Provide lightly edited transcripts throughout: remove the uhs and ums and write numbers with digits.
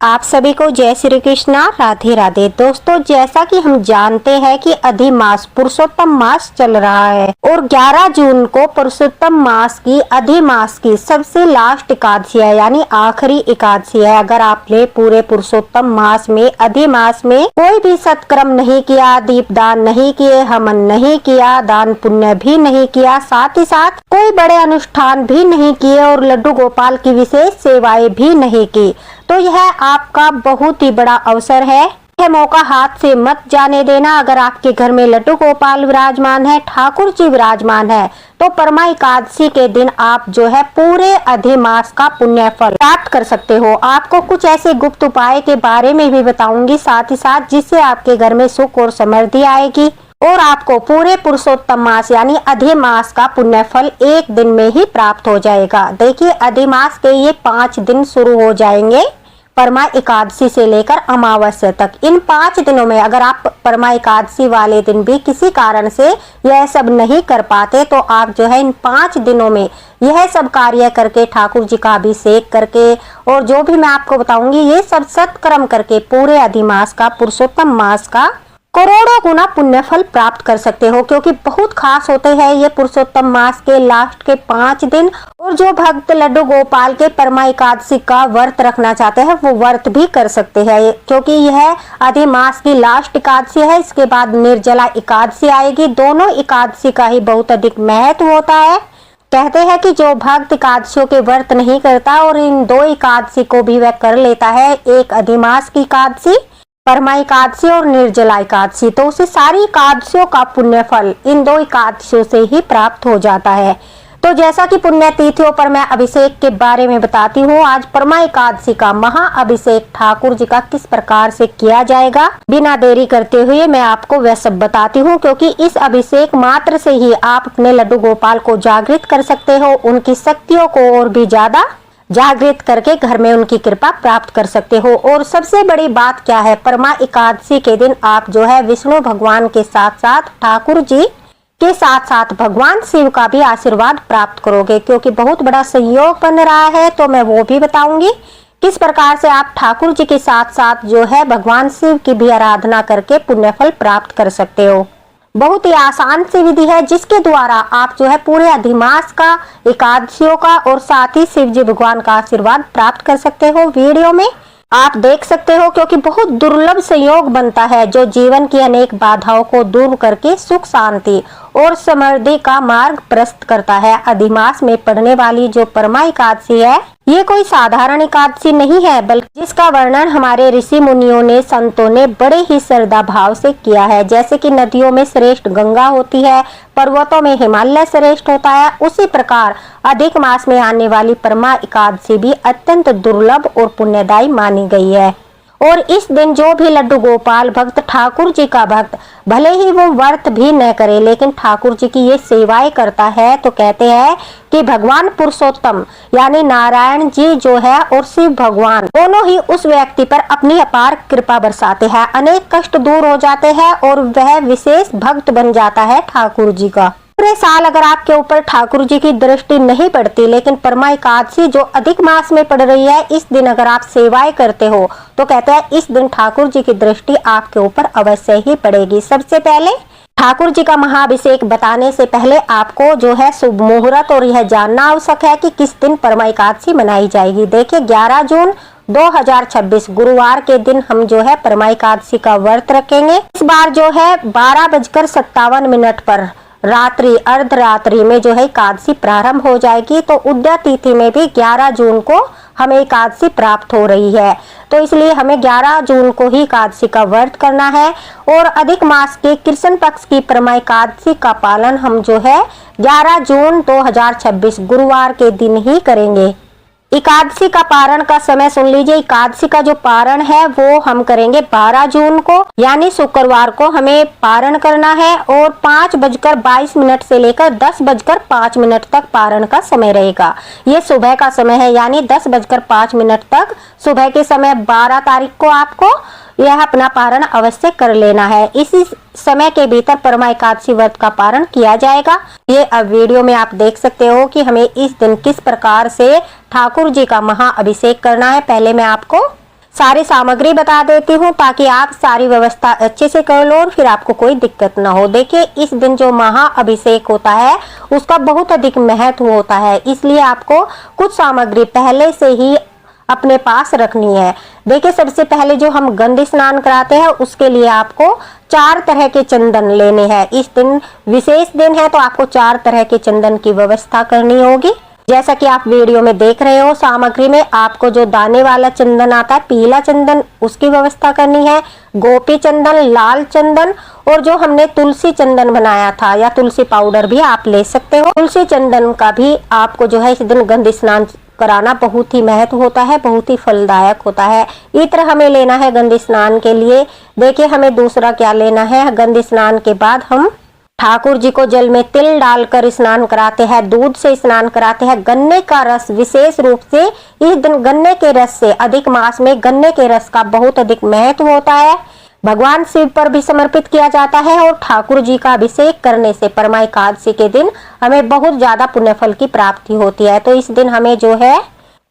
आप सभी को जय श्री कृष्णा, राधे राधे। दोस्तों, जैसा कि हम जानते हैं कि अधिमास पुरुषोत्तम मास चल रहा है और 11 जून को पुरुषोत्तम मास की अधिमास की सबसे लास्ट एकादशी है, यानी आखिरी एकादशी है। अगर आपने पूरे पुरुषोत्तम मास में अधिमास में कोई भी सत्कर्म नहीं किया, दीपदान नहीं किए, हवन नहीं किया, दान पुण्य भी नहीं किया, साथ ही साथ कोई बड़े अनुष्ठान भी नहीं किए और लड्डू गोपाल की विशेष सेवाएं भी नहीं की, तो यह आपका बहुत ही बड़ा अवसर है। यह मौका हाथ से मत जाने देना। अगर आपके घर में लड्डू गोपाल विराजमान है, ठाकुर जी विराजमान है, तो परमा एकादशी के दिन आप जो है पूरे अधिमास का पुण्य फल प्राप्त कर सकते हो। आपको कुछ ऐसे गुप्त उपाय के बारे में भी बताऊंगी साथ ही साथ, जिससे आपके घर में सुख और समृद्धि आएगी और आपको पूरे पुरुषोत्तम मास यानी अधिमास का पुण्य फल एक दिन में ही प्राप्त हो जाएगा। देखिए, अधिमास के ये 5 दिन शुरू हो जाएंगे परमा एकादशी से लेकर अमावस्या तक। इन 5 दिनों में अगर आप परमा एकादशी वाले दिन भी किसी कारण से यह सब नहीं कर पाते, तो आप जो है इन 5 दिनों में यह सब कार्य करके, ठाकुर जी का अभिषेक करके और जो भी मैं आपको बताऊंगी ये सब सत्कर्म करके पूरे अधिमास का, पुरुषोत्तम मास का करोड़ों गुना पुण्य फल प्राप्त कर सकते हो, क्योंकि बहुत खास होते हैं ये पुरुषोत्तम मास के लास्ट के 5 दिन। और जो भक्त लड्डू गोपाल के परमा एकादशी का व्रत रखना चाहते हैं वो व्रत भी कर सकते हैं, क्योंकि यह अधिमास की लास्ट एकादशी है। इसके बाद निर्जला एकादशी आएगी। दोनों एकादशी का ही बहुत अधिक महत्व होता है। कहते हैं कि जो भक्त एकादशियों के व्रत नहीं करता और इन 2 एकादशी को भी वह कर लेता है, एक अधिमास की एकादशी, परमा एकादशी और निर्जला एकादशी, तो उसे सारी एकादशियों का पुण्य फल इन 2 एकादशियों से ही प्राप्त हो जाता है। तो जैसा कि पुण्य तिथियों पर मैं अभिषेक के बारे में बताती हूँ, आज परमा एकादशी का महाअभिषेक ठाकुर जी का किस प्रकार से किया जाएगा, बिना देरी करते हुए मैं आपको वह सब बताती हूँ, क्योंकि इस अभिषेक मात्र से ही आप अपने लड्डू गोपाल को जागृत कर सकते हो, उनकी शक्तियों को और भी ज्यादा जागृत करके घर में उनकी कृपा प्राप्त कर सकते हो। और सबसे बड़ी बात क्या है, परमा एकादशी के दिन आप जो है विष्णु भगवान के साथ साथ ठाकुर जी के साथ साथ भगवान शिव का भी आशीर्वाद प्राप्त करोगे, क्योंकि बहुत बड़ा संयोग बन रहा है। तो मैं वो भी बताऊंगी किस प्रकार से आप ठाकुर जी के साथ साथ जो है भगवान शिव की भी आराधना करके पुण्य फल प्राप्त कर सकते हो। बहुत ही आसान सी विधि है, जिसके द्वारा आप जो है पूरे अधिमास का, एकादशियों का और साथ ही शिव जी भगवान का आशीर्वाद प्राप्त कर सकते हो। वीडियो में आप देख सकते हो, क्योंकि बहुत दुर्लभ संयोग बनता है जो जीवन की अनेक बाधाओं को दूर करके सुख शांति और समृद्धि का मार्ग प्रशस्त करता है। अधिमास में पड़ने वाली जो परमा एकादशी है, ये कोई साधारण एकादशी नहीं है, बल्कि जिसका वर्णन हमारे ऋषि मुनियों ने, संतों ने बड़े ही श्रद्धा भाव से किया है। जैसे कि नदियों में श्रेष्ठ गंगा होती है, पर्वतों में हिमालय श्रेष्ठ होता है, उसी प्रकार अधिक मास में आने वाली परमा एकादशी भी अत्यंत दुर्लभ और पुण्यदायी मानी गई है। और इस दिन जो भी लड्डू गोपाल भक्त, ठाकुर जी का भक्त, भले ही वो व्रत भी न करे, लेकिन ठाकुर जी की ये सेवाएं करता है, तो कहते हैं कि भगवान पुरुषोत्तम यानी नारायण जी जो है और शिव भगवान दोनों ही उस व्यक्ति पर अपनी अपार कृपा बरसाते हैं, अनेक कष्ट दूर हो जाते हैं और वह विशेष भक्त बन जाता है ठाकुर जी का। पूरे साल अगर आपके ऊपर ठाकुर जी की दृष्टि नहीं पड़ती, लेकिन परमा एकादशी जो अधिक मास में पड़ रही है, इस दिन अगर आप सेवाएं करते हो, तो कहते हैं इस दिन ठाकुर जी की दृष्टि आपके ऊपर अवश्य ही पड़ेगी। सबसे पहले ठाकुर जी का महाअभिषेक बताने से पहले आपको जो है शुभ मुहूर्त और यह जानना आवश्यक है कि किस दिन परमा एकादशी मनाई जाएगी। देखिए, 11 जून 2026 गुरुवार के दिन हम जो है परमा एकादशी का व्रत रखेंगे। इस बार जो है 12:57 पर रात्रि, अर्धरात्रि में जो है एकादशी प्रारंभ हो जाएगी। तो उदय तिथि में भी 11 जून को हमें एकादशी प्राप्त हो रही है, तो इसलिए हमें 11 जून को ही एकादशी का व्रत करना है। और अधिक मास के कृष्ण पक्ष की परमा एकादशी का पालन हम जो है 11 जून 2026 गुरुवार के दिन ही करेंगे। एकादशी का पारण का समय सुन लीजिए। एकादशी का जो पारण है वो हम करेंगे 12 जून को, यानी शुक्रवार को हमें पारण करना है। और 5:22 से लेकर 10:05 तक पारण का समय रहेगा। ये सुबह का समय है, यानी 10:05 तक सुबह के समय 12 तारीख को आपको यह अपना पारण अवश्य कर लेना है। इसी समय के भीतर परमा एकादशी व्रत का पारण किया जाएगा। ये अब वीडियो में आप देख सकते हो कि हमें इस दिन किस प्रकार से ठाकुर जी का महाअभिषेक करना है। पहले मैं आपको सारी सामग्री बता देती हूँ ताकि आप सारी व्यवस्था अच्छे से कर लो और फिर आपको कोई दिक्कत ना हो। देखिए, इस दिन जो महाअभिषेक होता है उसका बहुत अधिक महत्व होता है, इसलिए आपको कुछ सामग्री पहले से ही अपने पास रखनी है। देखिए, सबसे पहले जो हम गंध स्नान कराते हैं उसके लिए आपको 4 तरह के चंदन लेने हैं। इस दिन विशेष दिन है तो आपको 4 तरह के चंदन की व्यवस्था करनी होगी। जैसा कि आप वीडियो में देख रहे हो, सामग्री में आपको जो दाने वाला चंदन आता है, पीला चंदन, उसकी व्यवस्था करनी है, गोपी चंदन, लाल चंदन, और जो हमने तुलसी चंदन बनाया था या तुलसी पाउडर भी आप ले सकते हो। तुलसी चंदन का भी आपको जो है इस दिन गंध स्नान कराना बहुत ही महत्व होता है, बहुत ही फलदायक होता है। इत्र हमें लेना है गंध स्नान के लिए। देखिए, हमें दूसरा क्या लेना है, गंध स्नान के बाद हम ठाकुर जी को जल में तिल डालकर स्नान कराते हैं, दूध से स्नान कराते हैं। गन्ने का रस, विशेष रूप से इस दिन गन्ने के रस से, अधिक मास में गन्ने के रस का बहुत अधिक महत्व होता है। भगवान शिव पर भी समर्पित किया जाता है और ठाकुर जी का अभिषेक करने से परमा एकादशी के दिन हमें बहुत ज्यादा पुण्य फल की प्राप्ति होती है। तो इस दिन हमें जो है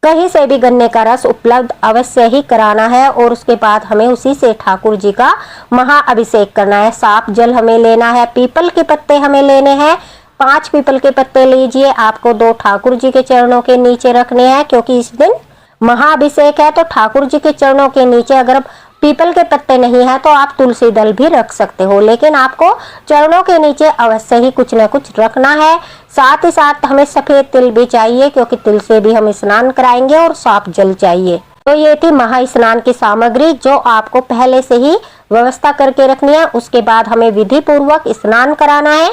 कहीं से भी गन्ने का रस उपलब्ध अवश्य ही कराना है और उसके बाद हमें उसी से ठाकुर जी का महाअभिषेक करना है। साफ जल हमें लेना है, पीपल के पत्ते हमें लेने हैं, 5 पीपल के पत्ते लीजिए। आपको 2 ठाकुर जी के चरणों के नीचे रखने हैं, क्योंकि इस दिन महाअभिषेक है। तो ठाकुर जी के चरणों के नीचे अगर पीपल के पत्ते नहीं है तो आप तुलसी दल भी रख सकते हो, लेकिन आपको चरणों के नीचे अवश्य ही कुछ न कुछ रखना है। साथ ही साथ हमें सफेद तिल भी चाहिए, क्योंकि तिल से भी हम स्नान कराएंगे, और साफ जल चाहिए। तो ये थी महा स्नान की सामग्री जो आपको पहले से ही व्यवस्था करके रखनी है। उसके बाद हमें विधि पूर्वक स्नान कराना है,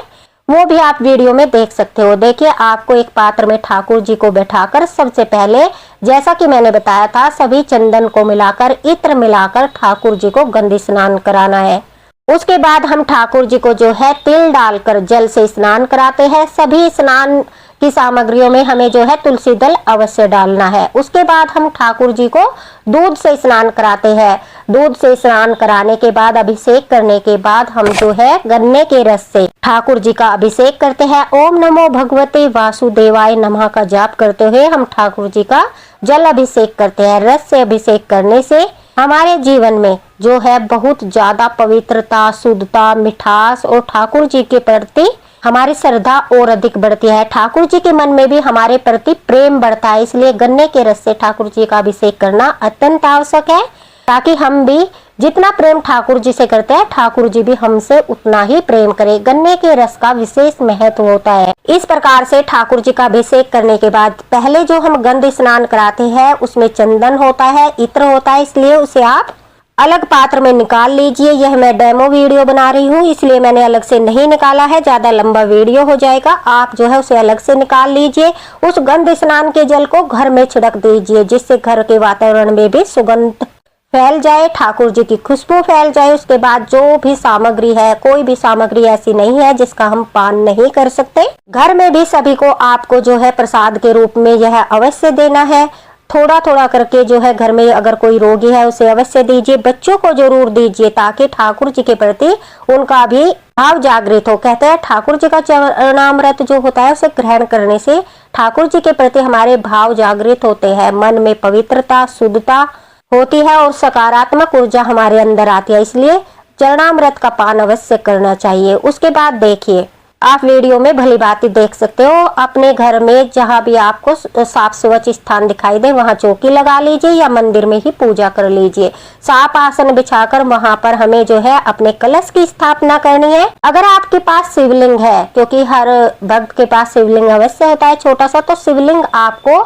वो भी आप वीडियो में देख सकते हो। देखिए, आपको एक पात्र में ठाकुर जी को बैठाकर सबसे पहले, जैसा कि मैंने बताया था, सभी चंदन को मिलाकर, इत्र मिलाकर ठाकुर जी को गंध स्नान कराना है। उसके बाद हम ठाकुर जी को जो है तिल डालकर जल से स्नान कराते हैं। सभी स्नान की सामग्रियों में हमें जो है तुलसी दल अवश्य डालना है। उसके बाद हम ठाकुर जी को दूध से स्नान कराते हैं। दूध से स्नान कराने के बाद, अभिषेक करने के बाद हम जो है गन्ने के रस से ठाकुर जी का अभिषेक करते हैं। ओम नमो भगवते वासुदेवाय नमः का जाप करते हुए हम ठाकुर जी का जल अभिषेक करते हैं। रस से अभिषेक करने से हमारे जीवन में जो है बहुत ज्यादा पवित्रता, शुद्धता, मिठास और ठाकुर जी के प्रति हमारी श्रद्धा और अधिक बढ़ती है। ठाकुर जी के मन में भी हमारे प्रति प्रेम बढ़ता है। इसलिए गन्ने के रस से ठाकुर जी का अभिषेक करना अत्यंत आवश्यक है, ताकि हम भी जितना प्रेम ठाकुर जी से करते हैं, ठाकुर जी भी हमसे उतना ही प्रेम करें। गन्ने के रस का विशेष महत्व होता है। इस प्रकार से ठाकुर जी का अभिषेक करने के बाद पहले जो हम गंध स्नान कराते हैं उसमें चंदन होता है, इत्र होता है, इसलिए उसे आप अलग पात्र में निकाल लीजिए। यह मैं डेमो वीडियो बना रही हूँ, इसलिए मैंने अलग से नहीं निकाला है, ज्यादा लंबा वीडियो हो जाएगा। आप जो है उसे अलग से निकाल लीजिए। उस गंध स्नान के जल को घर में छिड़क दीजिए, जिससे घर के वातावरण में भी सुगंध फैल जाए, ठाकुर जी की खुशबू फैल जाए। उसके बाद जो भी सामग्री है, कोई भी सामग्री ऐसी नहीं है जिसका हम पान नहीं कर सकते। घर में भी सभी को आपको जो है प्रसाद के रूप में यह अवश्य देना है। थोड़ा थोड़ा करके जो है घर में अगर कोई रोगी है उसे अवश्य दीजिए। बच्चों को जरूर दीजिए, ताकि ठाकुर जी के प्रति उनका भी भाव जागृत हो। कहते हैं ठाकुर जी का चरणामृत जो होता है उसे ग्रहण करने से ठाकुर जी के प्रति हमारे भाव जागृत होते हैं, मन में पवित्रता, शुद्धता होती है और सकारात्मक ऊर्जा हमारे अंदर आती है। इसलिए चरणामृत का पान अवश्य करना चाहिए। उसके बाद देखिए, आप वीडियो में भली भांति देख सकते हो, अपने घर में जहाँ भी आपको साफ स्वच्छ स्थान दिखाई दे वहाँ चौकी लगा लीजिए या मंदिर में ही पूजा कर लीजिए। साफ आसन बिछाकर वहाँ पर हमें जो है अपने कलश की स्थापना करनी है। अगर आपके पास शिवलिंग है, क्योंकि हर भक्त के पास शिवलिंग अवश्य होता है छोटा सा, तो शिवलिंग आपको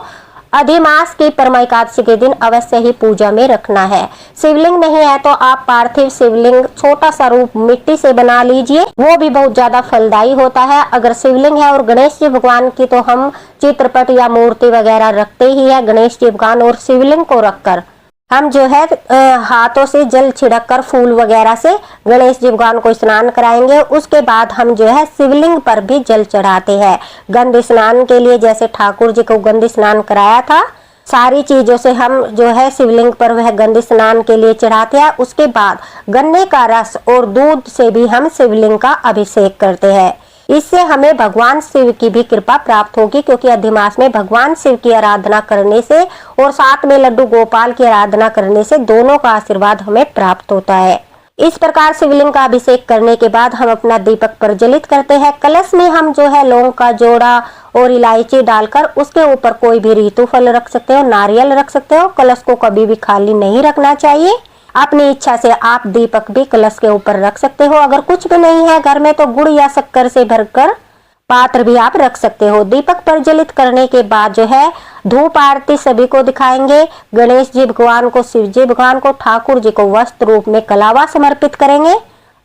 अधिमास की परमा एकादशी के दिन अवश्य ही पूजा में रखना है। शिवलिंग नहीं है तो आप पार्थिव शिवलिंग छोटा सा रूप मिट्टी से बना लीजिए, वो भी बहुत ज्यादा फलदायी होता है। अगर शिवलिंग है और गणेश जी भगवान की, तो हम चित्रपट या मूर्ति वगैरह रखते ही है गणेश जी भगवान, और शिवलिंग को रखकर हम जो है हाथों से जल छिड़क कर फूल वगैरह से गणेश जी भगवान को स्नान कराएंगे। उसके बाद हम जो है शिवलिंग पर भी जल चढ़ाते हैं। गंध स्नान के लिए जैसे ठाकुर जी को गंध स्नान कराया था, सारी चीजों से हम जो है शिवलिंग पर वह गंध स्नान के लिए चढ़ाते हैं। उसके बाद गन्ने का रस और दूध से भी हम शिवलिंग का अभिषेक करते हैं। इससे हमें भगवान शिव की भी कृपा प्राप्त होगी, क्योंकि अधिमास में भगवान शिव की आराधना करने से और साथ में लड्डू गोपाल की आराधना करने से दोनों का आशीर्वाद हमें प्राप्त होता है। इस प्रकार शिवलिंग का अभिषेक करने के बाद हम अपना दीपक प्रज्वलित करते हैं। कलश में हम जो है लौंग का जोड़ा और इलायची डालकर उसके ऊपर कोई भी ऋतु फल रख सकते हो, नारियल रख सकते हो। कलश को कभी भी खाली नहीं रखना चाहिए। अपनी इच्छा से आप दीपक भी कलश के ऊपर रख सकते हो। अगर कुछ भी नहीं है घर में तो गुड़ या शक्कर से भरकर पात्र भी आप रख सकते हो। दीपक प्रज्वलित करने के बाद जो है धूप आरती सभी को दिखाएंगे। गणेश जी भगवान को, शिव जी भगवान को, ठाकुर जी को वस्त्र रूप में कलावा समर्पित करेंगे।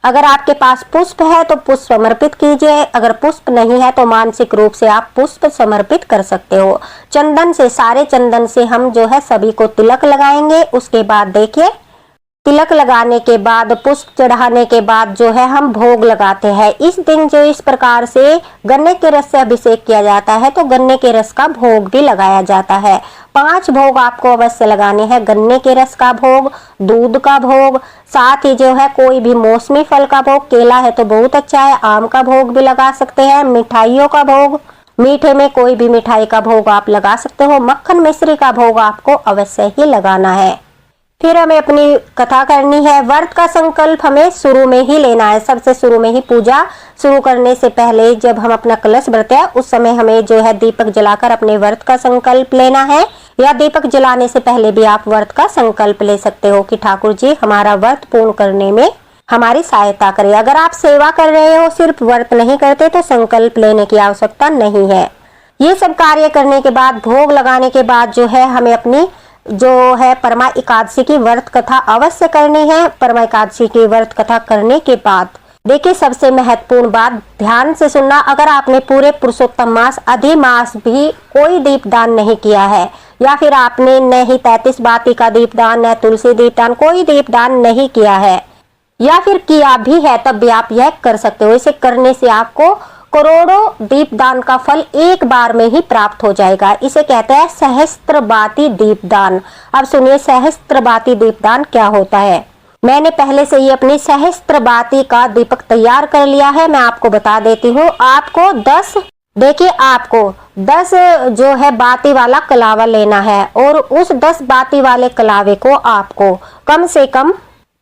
अगर आपके पास पुष्प है तो पुष्प समर्पित कीजिए, अगर पुष्प नहीं है तो मानसिक रूप से आप पुष्प समर्पित कर सकते हो। चंदन से, सारे चंदन से हम जो है सभी को तिलक लगाएंगे। उसके बाद देखिए तिलक लगाने के बाद, पुष्प चढ़ाने के बाद जो है हम भोग लगाते हैं। इस दिन जो इस प्रकार से गन्ने के रस से अभिषेक किया जाता है तो गन्ने के रस का भोग भी लगाया जाता है। 5 भोग आपको अवश्य लगाने हैं। गन्ने के रस का भोग, दूध का भोग, साथ ही जो है कोई भी मौसमी फल का भोग, केला है तो बहुत अच्छा है, आम का भोग भी लगा सकते हैं। मिठाइयों का भोग, मीठे में कोई भी मिठाई का भोग आप लगा सकते हो। मक्खन मिश्री का भोग आपको अवश्य ही लगाना है। फिर हमें अपनी कथा करनी है। व्रत का संकल्प हमें शुरू में ही लेना है। सबसे शुरू में ही पूजा शुरू करने से पहले जब हम अपना कलश भरते हैं उस समय हमें जो है दीपक जलाकर अपने व्रत का संकल्प लेना है। या दीपक जलाने से पहले भी आप व्रत का संकल्प ले सकते हो कि ठाकुर जी हमारा व्रत पूर्ण करने में हमारी सहायता करें। अगर आप सेवा कर रहे हो, सिर्फ व्रत नहीं करते, तो संकल्प लेने की आवश्यकता नहीं है। ये सब कार्य करने के बाद, भोग लगाने के बाद जो है हमें अपनी जो है परमा एकादशी की व्रत कथा अवश्य करनी है। परमा एकादशी की व्रत कथा करने के बाद देखिए सबसे महत्वपूर्ण बात ध्यान से सुनना। अगर आपने पूरे पुरुषोत्तम मास, अधिमास भी कोई दीपदान नहीं किया है, या फिर आपने न ही 33 बाती का दीपदान, न तुलसी दीपदान, कोई दीपदान नहीं किया है, या फिर किया भी है तब भी आप यह कर सकते हो। इसे करने से आपको करोड़ों दीपदान का फल एक बार में ही प्राप्त हो जाएगा। इसे कहते हैं सहस्त्रबाती दीपदान। अब सुनिए सहस्त्रबाती दीपदान क्या होता है। मैंने पहले से ही अपनी सहस्त्रबाती का दीपक तैयार कर लिया है, मैं आपको बता देती हूँ। आपको 10 जो है बाती वाला कलावा लेना है और उस 10 बाती वाले कलावे को आपको कम से कम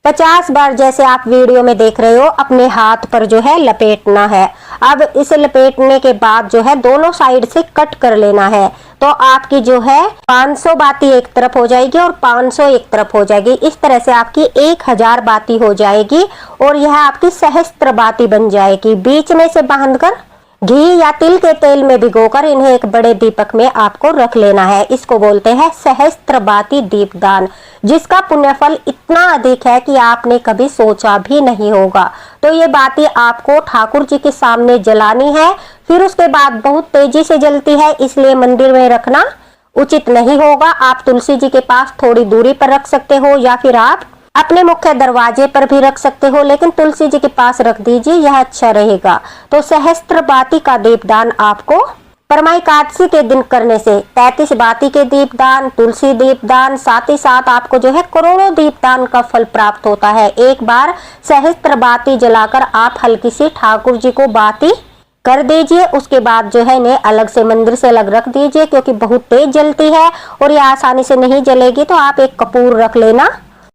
50 बार, जैसे आप वीडियो में देख रहे हो, अपने हाथ पर जो है लपेटना है। अब इसे लपेटने के बाद जो है दोनों साइड से कट कर लेना है। तो आपकी जो है 500 बाती एक तरफ हो जाएगी और 500 एक तरफ हो जाएगी। इस तरह से आपकी 1000 बाती हो जाएगी और यह आपकी सहस्त्र बाती बन जाएगी। बीच में से बांधकर घी या तिल के तेल में भिगोकर इन्हें एक बड़े दीपक में आपको रख लेना है। इसको बोलते हैं सहस्त्रबाती दीपदान, जिसका पुण्यफल इतना अधिक है कि आपने कभी सोचा भी नहीं होगा। तो ये बाती आपको ठाकुर जी के सामने जलानी है। फिर उसके बाद बहुत तेजी से जलती है, इसलिए मंदिर में रखना उचित नहीं होगा। आप तुलसी जी के पास थोड़ी दूरी पर रख सकते हो, या फिर आप अपने मुख्य दरवाजे पर भी रख सकते हो, लेकिन तुलसी जी के पास रख दीजिए, यह अच्छा रहेगा। तो सहस्त्रबाती का दीपदान आपको परमा एकादशी के दिन करने से 33 बाती के दीपदान, तुलसी दीपदान, साथ ही साथ आपको जो है करोड़ों दीपदान का फल प्राप्त होता है। एक बार सहस्त्र बाती जलाकर आप हल्की सी ठाकुर जी को बाती कर दीजिए। उसके बाद जो है इन्हें अलग से मंदिर से अलग रख दीजिए, क्योंकि बहुत तेज जलती है और ये आसानी से नहीं जलेगी। तो आप एक कपूर रख लेना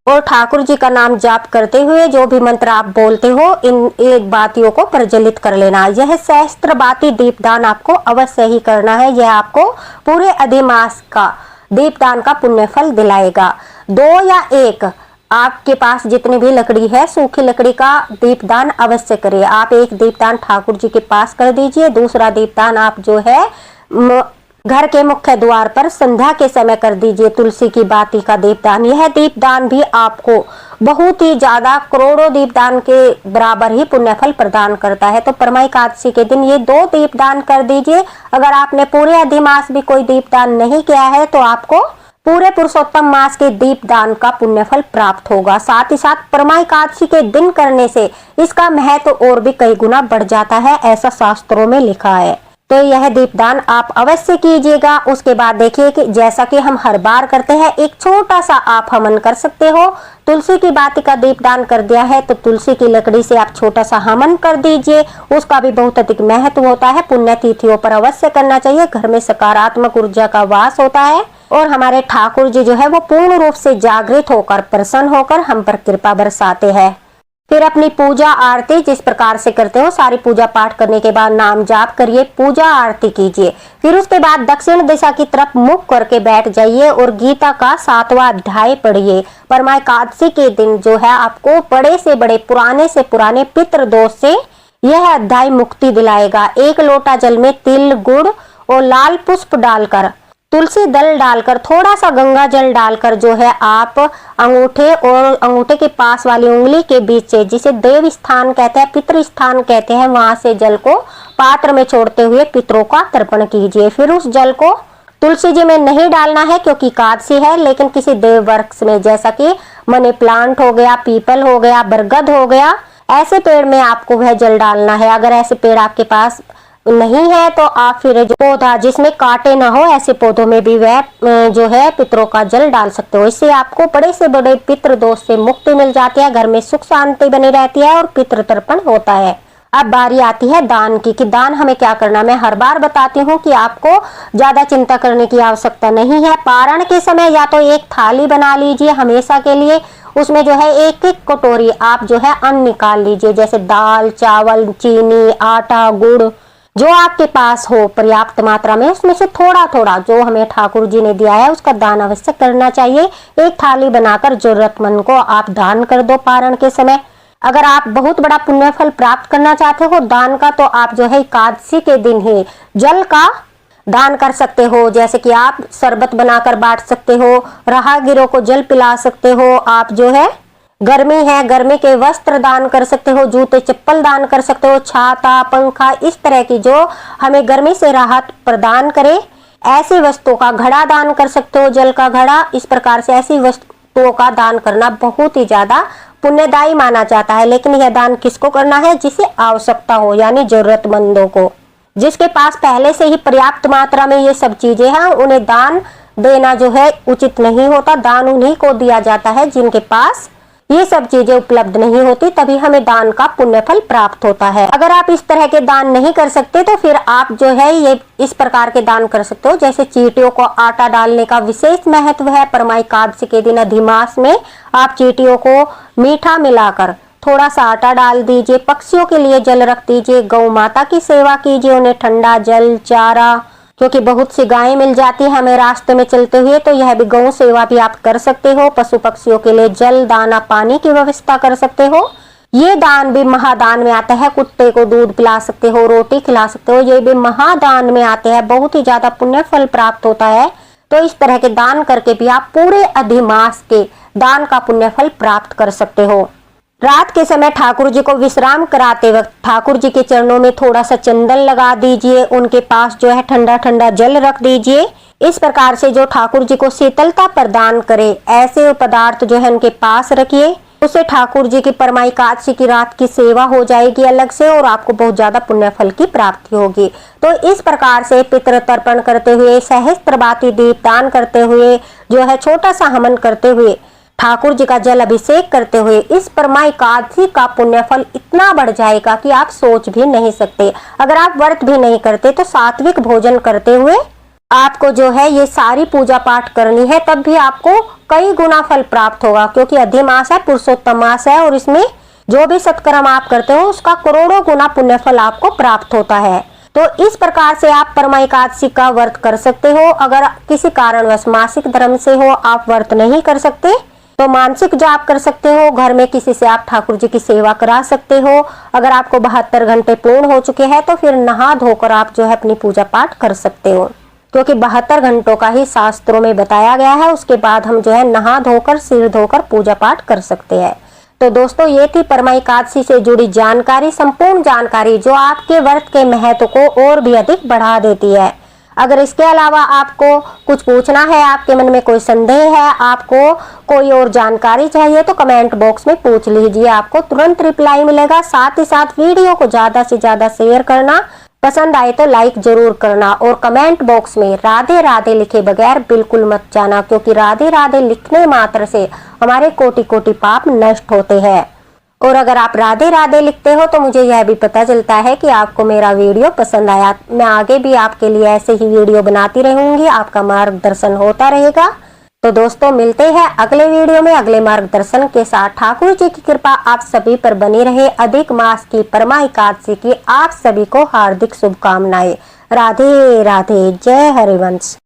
और ठाकुर जी का नाम जाप करते हुए जो भी मंत्र आप बोलते हो इन एक बातियों को प्रज्वलित कर लेना। यह सहस्त्र बाती दीपदान आपको अवश्य ही करना है। यह आपको पूरे अधिमास का दीपदान का पुण्य फल दिलाएगा। 2 या 1 आपके पास जितनी भी लकड़ी है, सूखी लकड़ी का दीपदान अवश्य करिए। आप एक दीपदान ठाकुर जी के पास कर दीजिए, दूसरा दीपदान आप जो है घर के मुख्य द्वार पर संध्या के समय कर दीजिए, तुलसी की बाती का दीपदान। यह दीपदान भी आपको बहुत ही ज्यादा करोड़ों दीपदान के बराबर ही पुण्यफल प्रदान करता है। तो परमा एकादशी के दिन ये 2 दीपदान कर दीजिए। अगर आपने पूरे अधिमास भी कोई दीपदान नहीं किया है तो आपको पूरे पुरुषोत्तम मास के दीपदान का पुण्यफल प्राप्त होगा। साथ ही साथ परमा एकादशी के दिन करने से इसका महत्व और भी कई गुना बढ़ जाता है, ऐसा शास्त्रों में लिखा है। तो यह दीपदान आप अवश्य कीजिएगा। उसके बाद देखिए कि जैसा कि हम हर बार करते हैं, एक छोटा सा आप हवन कर सकते हो। तुलसी की बाती का दीपदान कर दिया है तो तुलसी की लकड़ी से आप छोटा सा हवन कर दीजिए। उसका भी बहुत अधिक महत्व होता है। पुण्य तिथियों पर अवश्य करना चाहिए। घर में सकारात्मक ऊर्जा का वास होता है और हमारे ठाकुर जी जो है वो पूर्ण रूप से जागृत होकर, प्रसन्न होकर हम पर कृपा बरसाते हैं। फिर अपनी पूजा आरती जिस प्रकार से करते हो, सारी पूजा पाठ करने के बाद नाम जाप करिए, पूजा आरती कीजिए। फिर उसके बाद दक्षिण दिशा की तरफ मुख करके बैठ जाइए और गीता का 7वां अध्याय पढ़िए। परमा एकादशी के दिन जो है आपको बड़े से बड़े, पुराने से पुराने पितृदोष से यह अध्याय मुक्ति दिलाएगा। 1 लोटा जल में तिल, गुड़ और लाल पुष्प डालकर, तुलसी दल डालकर, थोड़ा सा गंगा जल डालकर जो है आप अंगूठे और अंगूठे के पास वाली उंगली के बीच से, जिसे देव स्थान कहते हैं, पितृ स्थान कहते हैं, वहां से जल को पात्र में छोड़ते हुए पितरों का तर्पण कीजिए। फिर उस जल को तुलसी जी में नहीं डालना है क्योंकि एकादशी है, लेकिन किसी देव वृक्ष में, जैसा कि मनी प्लांट हो गया, पीपल हो गया, बरगद हो गया, ऐसे पेड़ में आपको वह जल डालना है। अगर ऐसे पेड़ आपके पास नहीं है तो आप फिर जो पौधा जिसमें कांटे ना हो, ऐसे पौधों में भी वह जो है पितरों का जल डाल सकते हो। इससे आपको बड़े से बड़े पितृ दोष से मुक्ति मिल जाती है, घर में सुख शांति बनी रहती है और पितृ तर्पण होता है। अब बारी आती है दान की, कि दान हमें क्या करना। मैं हर बार बताती हूँ कि आपको ज्यादा चिंता करने की आवश्यकता नहीं है। पारण के समय या तो एक थाली बना लीजिए हमेशा के लिए, उसमें जो है 1-1 कटोरी आप जो है अन्न निकाल लीजिए, जैसे दाल, चावल, चीनी, आटा, गुड़, जो आपके पास हो पर्याप्त मात्रा में, उसमें से थोड़ा थोड़ा जो हमें ठाकुर जी ने दिया है उसका दान अवश्य करना चाहिए। एक थाली बनाकर जरूरतमंद को आप दान कर दो पारण के समय। अगर आप बहुत बड़ा पुण्य फल प्राप्त करना चाहते हो दान का, तो आप जो है एकादशी के दिन ही जल का दान कर सकते हो। जैसे कि आप शरबत बनाकर बांट सकते हो, राहगीरों को जल पिला सकते हो, आप जो है गर्मी है, गर्मी के वस्त्र दान कर सकते हो, जूते चप्पल दान कर सकते हो, छाता, पंखा, इस तरह की जो हमें गर्मी से राहत प्रदान करे, ऐसी वस्तुओं का घड़ा दान कर सकते हो, जल का घड़ा। इस प्रकार से ऐसी वस्तुओं का दान करना बहुत ही ज्यादा पुण्यदायी माना जाता है। लेकिन यह दान किसको करना है? जिसे आवश्यकता हो, यानी जरूरतमंदों को। जिसके पास पहले से ही पर्याप्त मात्रा में ये सब चीजें हैं, उन्हें दान देना जो है उचित नहीं होता। दान उन्हीं को दिया जाता है जिनके पास ये सब चीजें उपलब्ध नहीं होती, तभी हमें दान का पुण्य फल प्राप्त होता है। अगर आप इस तरह के दान नहीं कर सकते तो फिर आप जो है ये इस प्रकार के दान कर सकते हो। जैसे चींटियों को आटा डालने का विशेष महत्व है। परमा एकादशी के दिन अधिमास में आप चींटियों को मीठा मिलाकर थोड़ा सा आटा डाल दीजिए, पक्षियों के लिए जल रख दीजिए, गौ माता की सेवा कीजिए, उन्हें ठंडा जल, चारा, क्योंकि बहुत सी गायें मिल जाती है हमें रास्ते में चलते हुए, तो यह भी गौ सेवा भी आप कर सकते हो। पशु पक्षियों के लिए जल, दाना, पानी की व्यवस्था कर सकते हो। ये दान भी महादान में आता है। कुत्ते को दूध पिला सकते हो, रोटी खिला सकते हो, ये भी महादान में आते हैं। बहुत ही ज्यादा पुण्य फल प्राप्त होता है। तो इस तरह के दान करके भी आप पूरे अधिमास के दान का पुण्य फल प्राप्त कर सकते हो। रात के समय ठाकुर जी को विश्राम कराते वक्त ठाकुर जी के चरणों में थोड़ा सा चंदन लगा दीजिए, उनके पास जो है ठंडा ठंडा जल रख दीजिए। इस प्रकार से जो ठाकुर जी को शीतलता प्रदान करे ऐसे पदार्थ जो है उनके पास रखिए। उससे ठाकुर जी की परमा एकादशी की रात की सेवा हो जाएगी अलग से और आपको बहुत ज्यादा पुण्य फल की प्राप्ति होगी। तो इस प्रकार से पितृ तर्पण करते हुए, सहस्त्रबाती दीप दान करते हुए, जो है छोटा सा हवन करते हुए, ठाकुर जी का जल अभिषेक करते हुए इस परमा एकादशी का पुण्य फल इतना बढ़ जाएगा कि आप सोच भी नहीं सकते। अगर आप व्रत भी नहीं करते तो सात्विक भोजन करते हुए आपको जो है ये सारी पूजा पाठ करनी है, तब भी आपको कई गुना फल प्राप्त होगा। क्योंकि अधिमास है, पुरुषोत्तम मास है और इसमें जो भी सत्कर्म आप करते हो उसका करोड़ों गुना पुण्य फल आपको प्राप्त होता है। तो इस प्रकार से आप परमा एकादशी का व्रत कर सकते हो। अगर किसी कारणवश मासिक धर्म से हो, आप व्रत नहीं कर सकते तो मानसिक जाप कर सकते हो। घर में किसी से आप ठाकुर जी की सेवा करा सकते हो। अगर आपको 72 घंटे पूर्ण हो चुके हैं तो फिर नहा धोकर आप जो है अपनी पूजा पाठ कर सकते हो, क्योंकि 72 घंटों का ही शास्त्रों में बताया गया है। उसके बाद हम जो है नहा धोकर, सिर धोकर पूजा पाठ कर सकते हैं। तो दोस्तों ये थी परमा एकादशी से जुड़ी जानकारी, संपूर्ण जानकारी जो आपके व्रत के महत्व को और भी अधिक बढ़ा देती है। अगर इसके अलावा आपको कुछ पूछना है, आपके मन में कोई संदेह है, आपको कोई और जानकारी चाहिए तो कमेंट बॉक्स में पूछ लीजिए, आपको तुरंत रिप्लाई मिलेगा। साथ ही साथ वीडियो को ज्यादा से ज्यादा शेयर करना, पसंद आए तो लाइक जरूर करना और कमेंट बॉक्स में राधे राधे लिखे बगैर बिल्कुल मत जाना, क्योंकि राधे राधे लिखने मात्र से हमारे कोटि कोटि पाप नष्ट होते हैं। और अगर आप राधे राधे लिखते हो तो मुझे यह भी पता चलता है कि आपको मेरा वीडियो पसंद आया। मैं आगे भी आपके लिए ऐसे ही वीडियो बनाती रहूंगी, आपका मार्गदर्शन होता रहेगा। तो दोस्तों मिलते हैं अगले वीडियो में अगले मार्गदर्शन के साथ। ठाकुर जी की कृपा आप सभी पर बनी रहे। अधिक मास की परमा एकादशी की आप सभी को हार्दिक शुभकामनाएं। राधे राधे, जय हरिवंश।